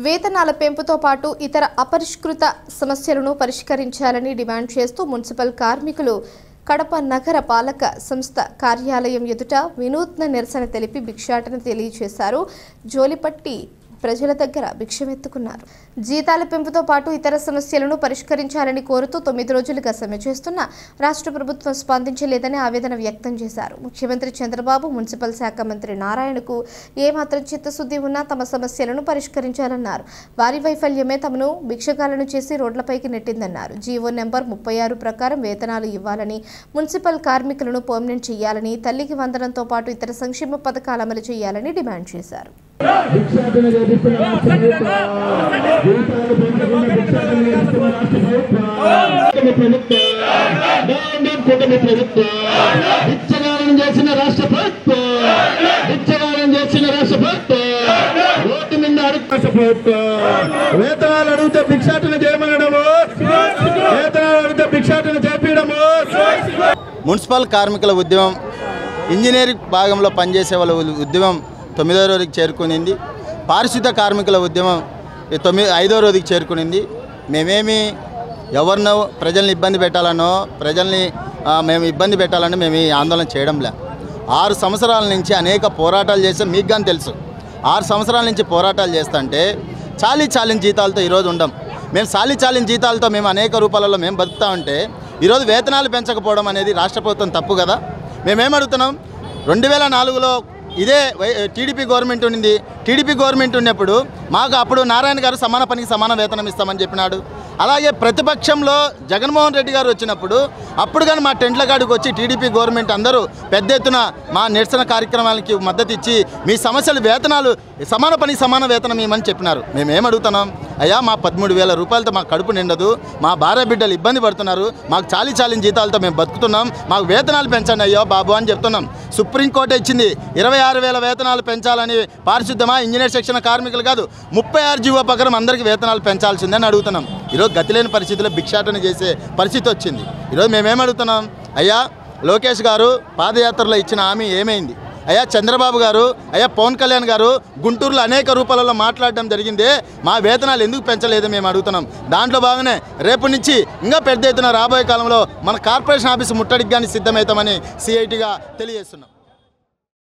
వేతనాల పెంపుతో పాటు ఇతర అపరిష్కృత సమస్యలను పరిష్కరించాలని డిమాండ్ చేస్తూ మున్సిపల్ కార్మికులు కడప నగర పాలక సంస్థ కార్యాలయం ఎదుట వినూత్న నిరసన తెలిపి భిక్షాటన తెలియజేశారు. జోలిపట్టి ప్రజల దగ్గర భిక్షమెత్తుకున్నారు. జీతాల పెంపుతో పాటు ఇతర సమస్యలను పరిష్కరించాలని కోరుతూ 9 రోజులుగా సమ్మె చేస్తున్న రాష్ట్ర ప్రభుత్వం స్పందించలేదని ఆవేదన వ్యక్తం చేశారు. ముఖ్యమంత్రి చంద్రబాబు, మున్సిపల్ శాఖ మంత్రి నారాయణకు ఏమాత్రం చిత్తశుద్ధి ఉన్నా తమ సమస్యలను పరిష్కరించాలన్నారు. వారి వైఫల్యమే తమను భిక్షగాలను చేసి రోడ్లపైకి నెట్టిందన్నారు. జీవో నెంబర్ 36 ప్రకారం వేతనాలు ఇవ్వాలని, మున్సిపల్ కార్మికులను పర్మనెంట్ చేయాలని, తల్లికి వందనంతో పాటు ఇతర సంక్షేమ పథకాలు అమలు చేయాలని డిమాండ్ చేశారు. వేతనాలు అడిగితే భిక్షాటన చేయమనడము, వేతనాలు అడిగితే భిక్షాటన చేపించడము. మున్సిపల్ కార్మికుల ఉద్యమం, ఇంజనీరింగ్ భాగంలో పనిచేసే వాళ్ళ ఉద్యమం 9వ రోజుకి చేరుకునింది. పారిశుద్ధ కార్మికుల ఉద్యమం 5వ రోజుకి చేరుకునింది. మేమేమి ఎవరినో ప్రజల్ని ఇబ్బంది పెట్టాలనో, మేము ఇబ్బంది పెట్టాలని మేము ఈ ఆందోళన చేయడంలే. 6 సంవత్సరాల నుంచి అనేక పోరాటాలు చేసాం. మీకు కానీ తెలుసు, 6 సంవత్సరాల నుంచి పోరాటాలు చేస్తుంటే చాలీన జీతాలతో ఈరోజు ఉండం. మేము చాలీన జీతాలతో మేము అనేక రూపాలలో మేము బతుకుతా ఉంటే ఈరోజు వేతనాలు పెంచకపోవడం అనేది రాష్ట్ర ప్రభుత్వం తప్పు కదా. మేమేమడుగుతున్నాం, 2004లో ఇదే టీడీపీ గవర్నమెంట్ ఉండింది. టీడీపీ గవర్నమెంట్ ఉన్నప్పుడు మాకు అప్పుడు నారాయణ గారు సమాన పనికి సమాన వేతనం ఇస్తామని చెప్పినాడు. అలాగే ప్రతిపక్షంలో జగన్మోహన్ రెడ్డి గారు వచ్చినప్పుడు అప్పుడు కానీ మా టెంట్ల కాడికి వచ్చి టీడీపీ గవర్నమెంట్ అందరూ పెద్ద ఎత్తున మా నిరసన కార్యక్రమాలకి మద్దతు ఇచ్చి మీ సమస్యలు వేతనాలు సమాన పనికి సమాన వేతనం ఇవ్వమని చెప్పినారు. మేమేమడుగుతున్నాం, అయ్యా మా 13,000 రూపాయలతో మాకు కడుపు నిండదు, మా భార్య బిడ్డలు ఇబ్బంది పడుతున్నారు, మాకు చాలీన జీతాలతో మేము బతుకుతున్నాం, మాకు వేతనాలు పెంచండి అయ్యో బాబు అని చెప్తున్నాం. సుప్రీంకోర్టు ఇచ్చింది 26,000 వేతనాలు పెంచాలని. పారిశుద్ధమా, ఇంజనీర్ శిక్షణ కార్మికులు కాదు, 36 జీవో ప్రకారం అందరికీ వేతనాలు పెంచాల్సిందని అడుగుతున్నాం. ఈరోజు గతి లేని పరిస్థితుల్లో భిక్షాటన చేసే పరిస్థితి వచ్చింది. ఈరోజు మేమేమడుగుతున్నాం, అయ్యా లోకేష్ గారు పాదయాత్రలో ఇచ్చిన హామీ ఏమైంది? అయ్యా చంద్రబాబు గారు, అయ్యా పవన్ కళ్యాణ్ గారు గుంటూరులో అనేక రూపాలలో మాట్లాడడం జరిగిందే, మా వేతనాలు ఎందుకు పెంచలేదు మేము అడుగుతున్నాం. దాంట్లో భాగంగానే రేపు నుంచి ఇంకా పెద్ద ఎత్తున రాబోయే కాలంలో మన కార్పొరేషన్ ఆఫీసు ముట్టడికి కానీ సిద్ధమవుతామని సిఐటిగా తెలియజేస్తున్నాం.